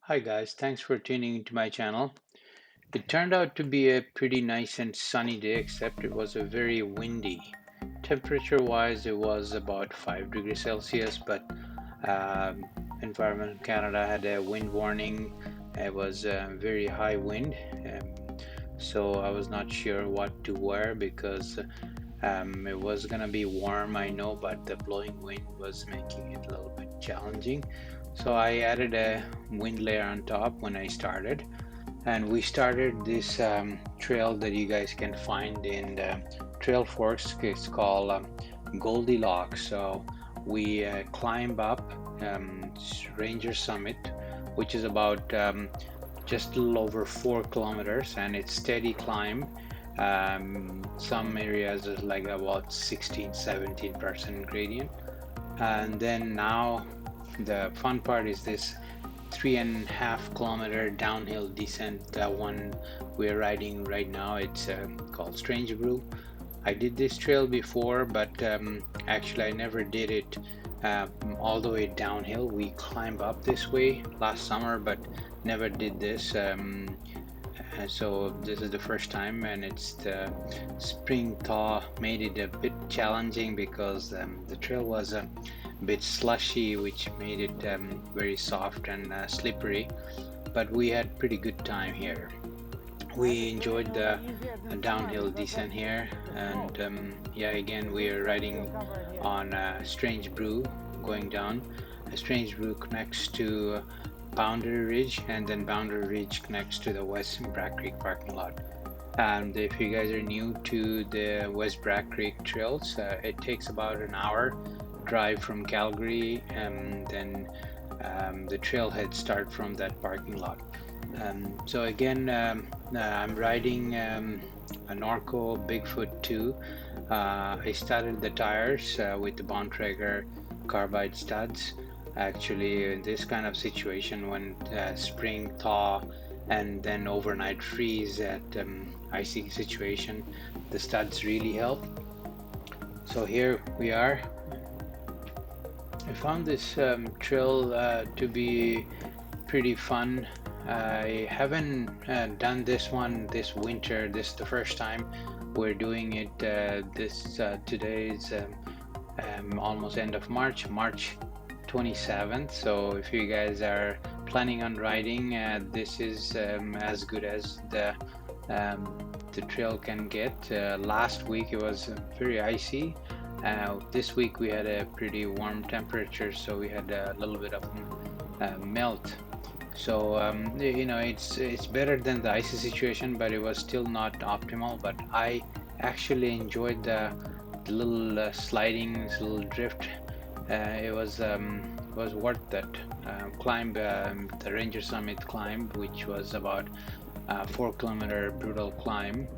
Hi guys, thanks for tuning into my channel. It turned out to be a pretty nice and sunny day, except it was a very windy. Temperature wise, it was about 5 degrees Celsius, but um, Environment Canada had a wind warning. It was a very high wind, so I was not sure what to wear because it was gonna be warm, I know, but the blowing wind was making it a little bit challenging. So I added a wind layer on top when I started, and we started this trail that you guys can find in the Trail Forks. It's called Goldilocks. So we climb up Ranger Summit, which is about just a little over 4 kilometers, and it's steady climb. Some areas is like about 16-17% gradient, and then now the fun part is this 3.5 kilometer downhill descent, the one we're riding right now. It's called Strange Brew. I did this trail before, but actually I never did it all the way downhill. We climbed up this way last summer, but never did this. So this is the first time, and it's the spring thaw made it a bit challenging because the trail was a bit slushy, which made it very soft and slippery. But we had pretty good time here. We enjoyed the downhill descent here, and yeah, again we are riding on Strange Brew going down. Strange Brew connects to Boundary Ridge, and then Boundary Ridge connects to the West Bragg Creek parking lot. And if you guys are new to the West Bragg Creek trails, it takes about an hour drive from Calgary, and then the trailhead start from that parking lot. So again, I'm riding a Norco Bigfoot 2. I started the tires with the Bontrager carbide studs. Actually, in this kind of situation, when spring thaw and then overnight freeze at icy situation, the studs really help. So here we are. I found this trail to be pretty fun. I haven't done this one this winter. This is the first time we're doing it. Today is almost end of March, March 27th. So if you guys are planning on riding, this is as good as the trail can get. Last week it was very icy. This week we had a pretty warm temperature, so we had a little bit of melt. So it's better than the icy situation, but it was still not optimal. But I actually enjoyed the little sliding, little drift. It was worth it. Climb the Ranger Summit climb, which was about 4 kilometer brutal climb.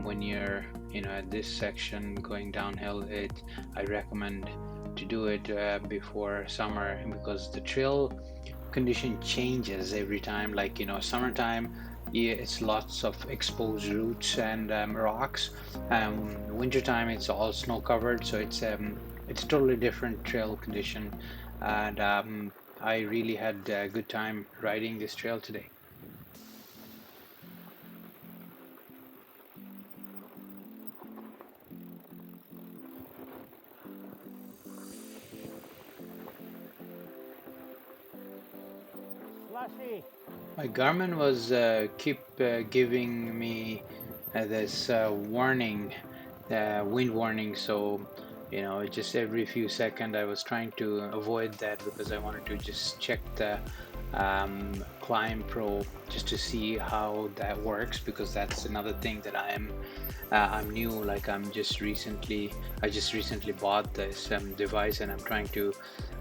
When you're at this section going downhill, I recommend to do it before summer, because the trail condition changes every time. Like summertime, yeah, it's lots of exposed roots and rocks. Wintertime it's all snow covered, so it's totally different trail condition. And I really had a good time riding this trail today. Slushy. My Garmin was keep giving me this warning, wind warning. So, just every few seconds I was trying to avoid that, because I wanted to just check the Climb Pro just to see how that works, because that's another thing that I'm new. Like I just recently bought this device, and I'm trying to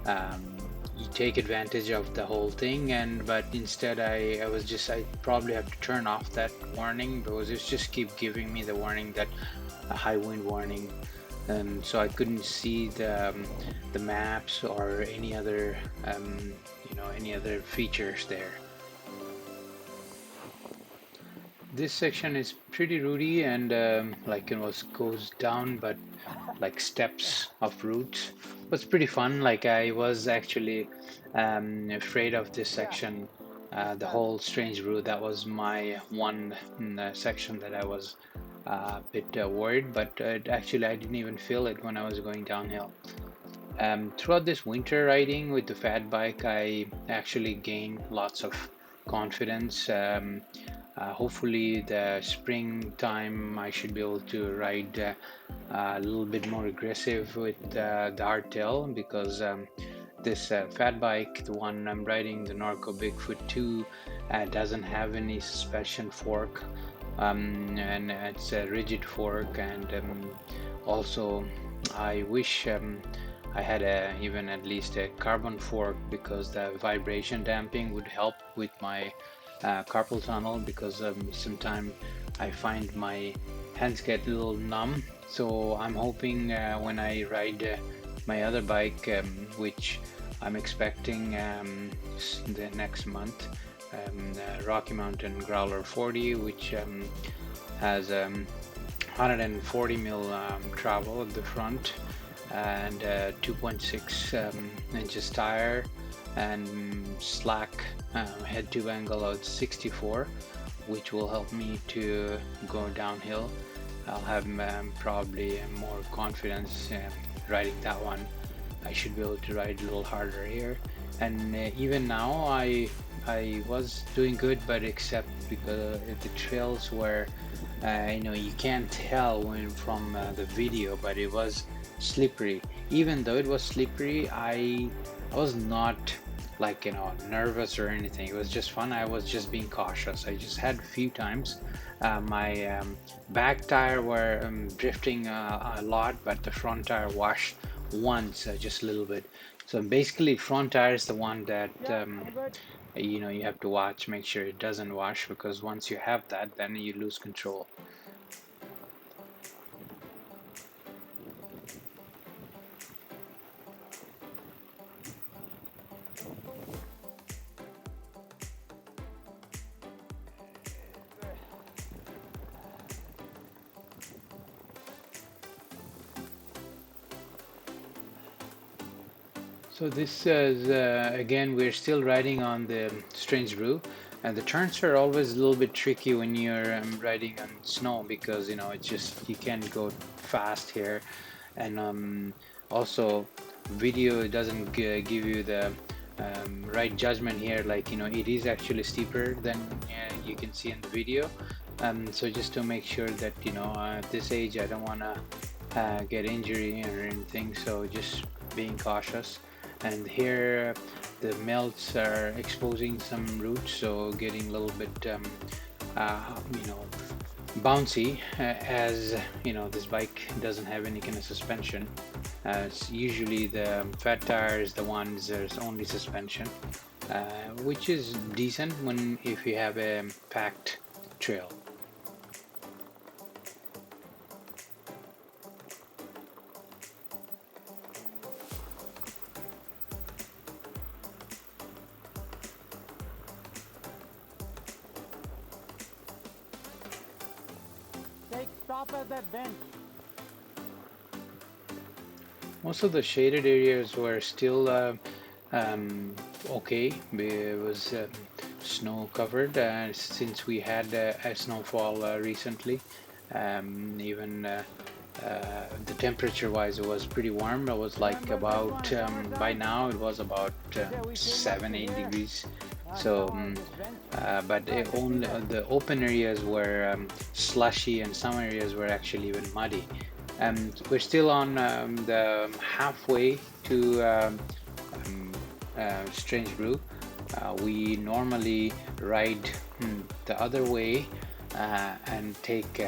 um, take advantage of the whole thing. And but instead I probably have to turn off that warning, because it's just keep giving me the warning, that a high wind warning. So I couldn't see the maps or any other features there. This section is pretty rooty, and like it was goes down, but like steps of roots. It was pretty fun. Like I was actually afraid of this section the whole Strange Brew. That was my one section that I was a bit worried, but actually I didn't even feel it when I was going downhill. Throughout this winter riding with the fat bike, I actually gained lots of confidence. Hopefully, the springtime I should be able to ride a little bit more aggressive with the hardtail, because this fat bike, the one I'm riding, the Norco Bigfoot 2, doesn't have any suspension fork, and it's a rigid fork, and also I wish I had even at least a carbon fork, because the vibration damping would help with my carpal tunnel, because sometimes I find my hands get a little numb. So I'm hoping when I ride my other bike, which I'm expecting the next month, Rocky Mountain Growler 40, which has 140 mil travel at the front, and 2.6 inches tire, and slack head tube angle of 64, which will help me to go downhill. I'll have probably more confidence riding that one. I should be able to ride a little harder here, and even now I was doing good, but except because the trails were you can't tell when from the video, but it was slippery. Even though it was slippery, I was not like nervous or anything. It was just fun. I was just being cautious. I just had a few times my back tire were drifting a lot, but the front tire washed once, just a little bit. So basically front tire is the one that you have to watch, make sure it doesn't wash, because once you have that, then you lose control. So this is again, we're still riding on the Strange Brew, and the turns are always a little bit tricky when you're riding on snow, because it's just you can't go fast here, and also video doesn't give you the right judgment here. Like it is actually steeper than you can see in the video. So just to make sure that at this age I don't want to get injury or anything, so just being cautious. And here the melts are exposing some roots, so getting a little bit bouncy, as this bike doesn't have any kind of suspension. It's usually the fat tire is the ones there's only suspension, which is decent when if you have a packed trail. Stop at that bench. Most of the shaded areas were still okay. It was snow covered since we had a snowfall recently. Even the temperature wise, it was pretty warm. It was like about by now it was about 7-8 degrees. So but only the open areas were slushy, and some areas were actually even muddy. We're still on the halfway to Strange Brew. We normally ride the other way and take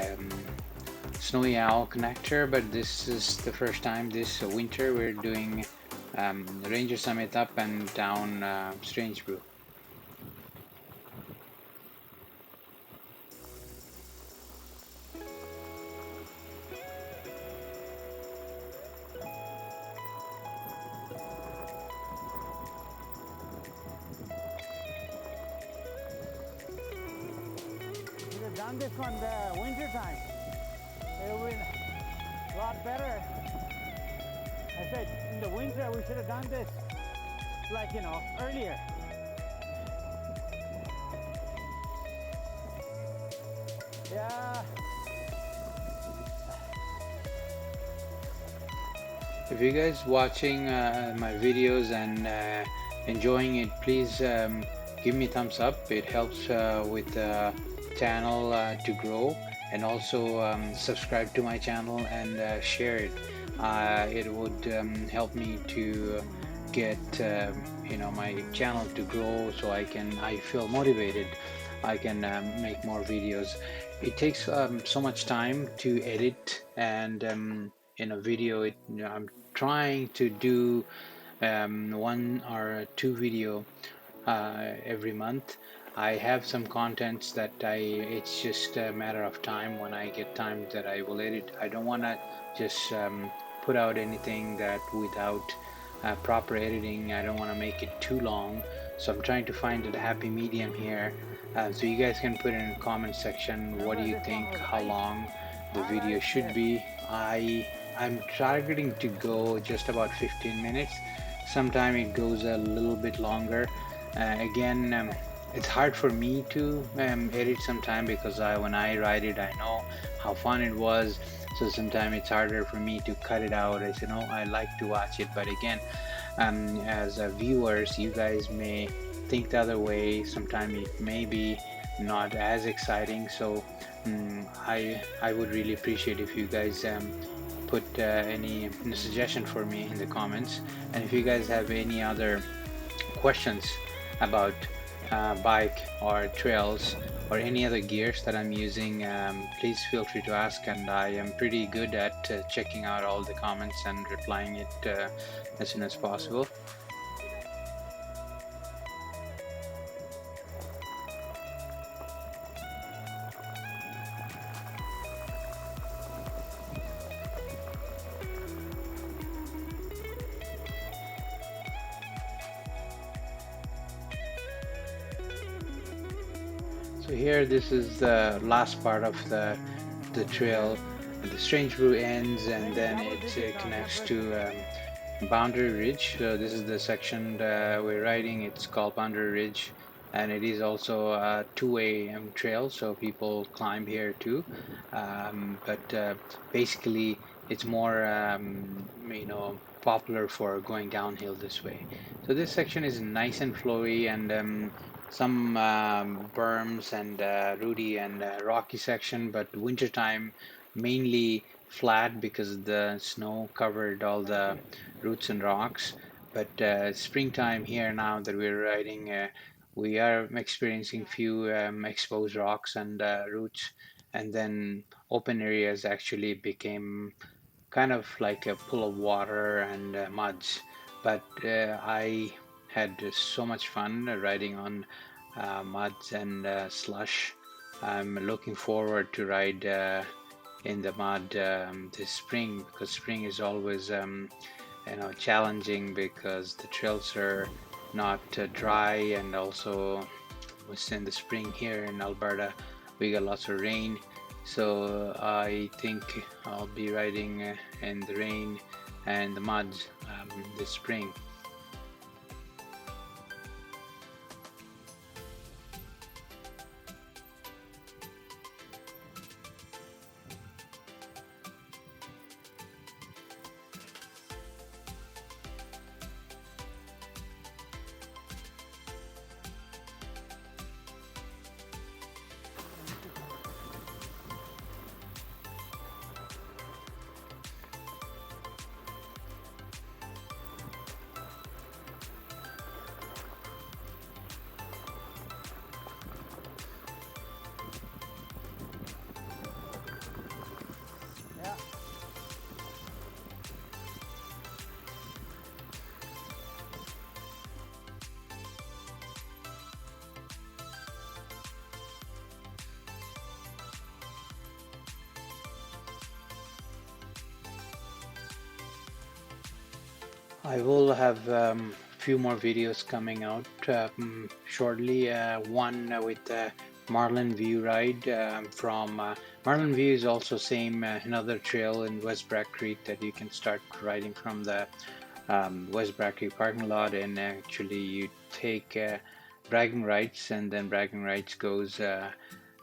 Snowy Owl connector, but this is the first time this winter we're doing Ranger Summit up and down Strange Brew. Done this one the winter time. It would be a lot better. I said in the winter we should have done this like earlier. Yeah. If you guys watching my videos and enjoying it, please give me thumbs up. It helps with the channel to grow, and also subscribe to my channel and share it. It would help me to get my channel to grow, so I feel motivated. I can make more videos. It takes so much time to edit, and in a video I'm trying to do one or two video every month. I have some contents that it's just a matter of time. When I get time, that I will edit. I don't want to just put out anything that without proper editing. I don't want to make it too long, so I'm trying to find a happy medium here. So you guys can put in the comment section, what do you think, how long the video should be. I'm targeting to go just about 15 minutes. Sometimes it goes a little bit longer. Again, it's hard for me to edit sometime, because when I write it, I know how fun it was. So sometimes it's harder for me to cut it out. I say, no, I like to watch it, but again, as viewers, you guys may think the other way. Sometimes it may be not as exciting. So I would really appreciate if you guys put any suggestion for me in the comments. And if you guys have any other questions about bike or trails or any other gears that I'm using, please feel free to ask, and I am pretty good at checking out all the comments and replying it as soon as possible. So here, this is the last part of the trail. The Strange Brew ends, and then it connects to Boundary Ridge. So this is the section that we're riding. It's called Boundary Ridge, and it is also a two-way trail, so people climb here too. But basically, it's more popular for going downhill this way. So this section is nice and flowy, and some berms and rooty and rocky section, but wintertime mainly flat because the snow covered all the roots and rocks. But springtime here, now that we're riding, we are experiencing few exposed rocks and roots, and then open areas actually became kind of like a pool of water and muds. But I had so much fun riding on muds and slush. I'm looking forward to ride in the mud this spring, because spring is always challenging, because the trails are not dry, and also within the spring here in Alberta we got lots of rain. So I think I'll be riding in the rain and the mud this spring. Yeah. I will have few more videos coming out shortly. One with Marlin View ride from Marlin View is also same another trail in West Bragg Creek that you can start riding from the West Bragg Creek parking lot, and actually you take bragging rights, and then bragging rights goes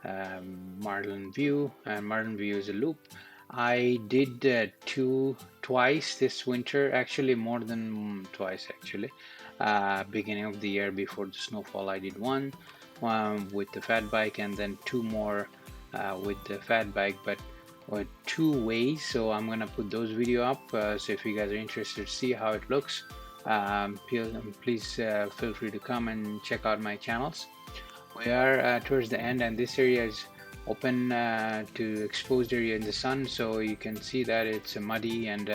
Marlin View, and Marlin View is a loop. I did twice this winter, actually more than twice actually. Beginning of the year before the snowfall, I did one with the fat bike, and then two more with the fat bike, but two ways. So I'm gonna put those video up. So if you guys are interested to see how it looks, please feel free to come and check out my channels. We are towards the end, and this area is open to exposed area in the sun, so you can see that it's muddy, and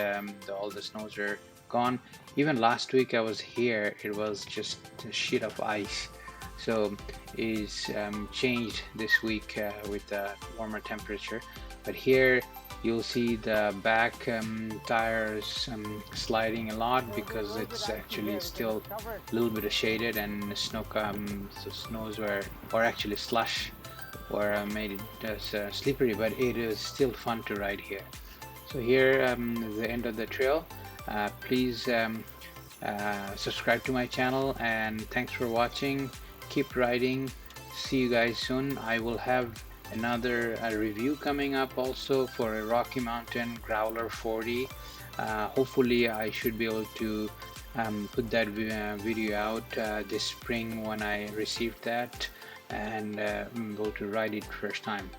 all the snows are gone. Even last week I was here, it was just a sheet of ice. So it's changed this week with the warmer temperature, but here you'll see the back tires sliding a lot because it's actually still a little bit shaded, and so snows were, or actually slush, or made it slippery, but it is still fun to ride here. So here is the end of the trail. Please subscribe to my channel, and thanks for watching. Keep riding. See you guys soon. I will have another review coming up also for a Rocky Mountain Growler 40. Hopefully I should be able to put that video out this spring when I received that, and go to ride it first time.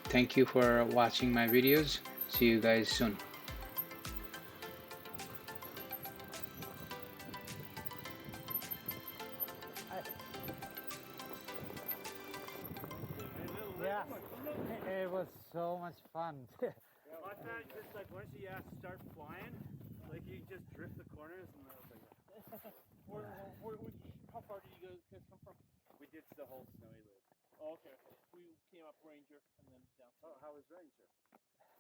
Thank you for watching my videos. See you guys soon. Yeah, it was so much fun. Watch that, just like once you start flying, like you just drift the corners and that was like that. How far did you guys come from? We did the whole snowy loop. Oh, okay. We came up Ranger and then down. Oh, how was Ranger?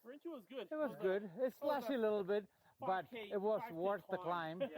Ranger was good. It was good. It's slushy a little bit, but 5K it was worth the climb.